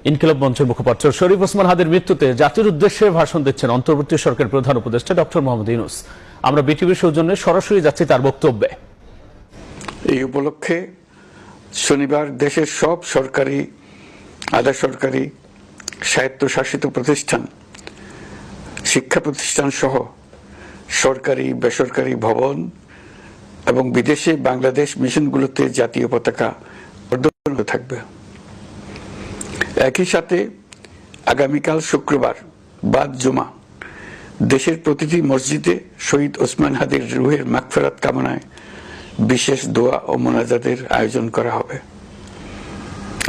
ইনকিলাব মঞ্চের মুখপাত্র শরীফ ওসমান হাদির মৃত্যুতে জাতির উদ্দেশ্যে ভাষণ দিচ্ছেন অন্তর্বর্তী সরকারের প্রধান উপদেষ্টা ডক্টর মোহাম্মদ ইউনূস। আমরা বিটিভির সৌজন্যে সরাসরি যাচ্ছি তার বক্তব্যে। এই উপলক্ষে শনিবার দেশের সব সরকারি, আধা সরকারি, স্বায়ত্তশাসিত প্রতিষ্ঠান, শিক্ষা প্রতিষ্ঠান সহ সরকারি বেসরকারি ভবন এবং বিদেশে বাংলাদেশ মিশনগুলোতে জাতীয় পতাকা উত্তোলন থাকবে। একই সাথে আগামীকাল শুক্রবার বাদ জুমা দেশের প্রতিটি মসজিদে শহীদ ওসমান হাদির রুহের মাগফিরাত কামনায় বিশেষ দোয়া ও মোনাজাতের আয়োজন করা হবে।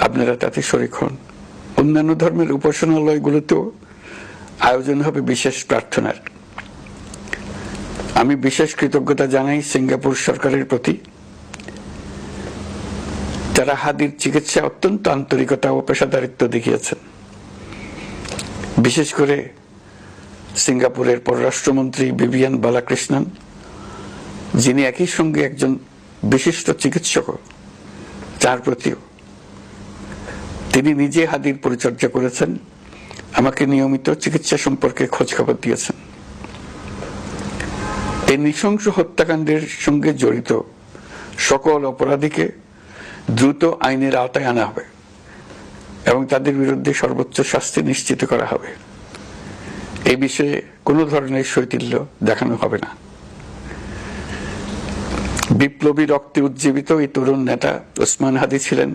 আপনারা তাতে শরীক হন। অন্যান্য ধর্মের উপাসনালয়গুলোতেও আয়োজন হবে বিশেষ প্রার্থনার। আমি বিশেষ কৃতজ্ঞতা জানাই সিঙ্গাপুর সরকারের প্রতি, যারা হাদির চিকিৎসা অত্যন্ত আন্তরিকতা ও পেশাদারিত্ব দেখিয়েছেন। বিশেষ করে সিঙ্গাপুরের পররাষ্ট্রমন্ত্রী ভিভিয়ান বালাকৃষ্ণন, যিনি একই সঙ্গে একজন বিশিষ্ট চিকিৎসক, তার প্রতিও তিনি নিজে হাদির পরিচর্যা করেছেন, আমাকে নিয়মিত চিকিৎসা সম্পর্কে খোঁজ খবর দিয়েছেন। এই নৃশংস হত্যাকাণ্ডের সঙ্গে জড়িত সকল অপরাধীকে দ্রুত আইনের আওতায় আনা হবে এবং তাদের বিরুদ্ধে সর্বোচ্চ শাস্তি নিশ্চিত করা হবে। এই বিষয়ে কোনো ধরনের শৈথিল্য দেখানো হবে না। বিপ্লবী রক্তে উজ্জীবিত এই তরুণ নেতা ওসমান হাদি ছিলেন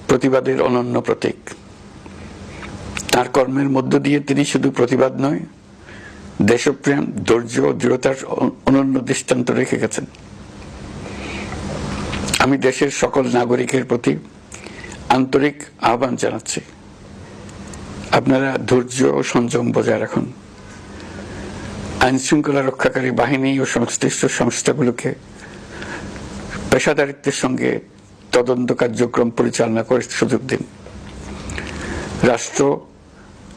প্রতিবাদের অনন্য প্রতীক। তার কর্মের মধ্য দিয়ে তিনি শুধু প্রতিবাদ নয়, দেশপ্রেম, ধৈর্য ও দৃঢ়তার অনন্য দৃষ্টান্ত রেখে গেছেন। আমি দেশের সকল নাগরিকের প্রতি আন্তরিক আহ্বান জানাচ্ছি, আপনারা ধৈর্য ও সংযম বজায় রাখুন। আইন শৃঙ্খলা রক্ষাকারী বাহিনী ও সংশ্লিষ্ট সংস্থাগুলোকে পেশাদারিত্বের সঙ্গে তদন্ত কার্যক্রম পরিচালনা করে সুযোগ দিন। রাষ্ট্র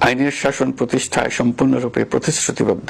আইনের শাসন প্রতিষ্ঠায় সম্পূর্ণরূপে প্রতিশ্রুতিবদ্ধ।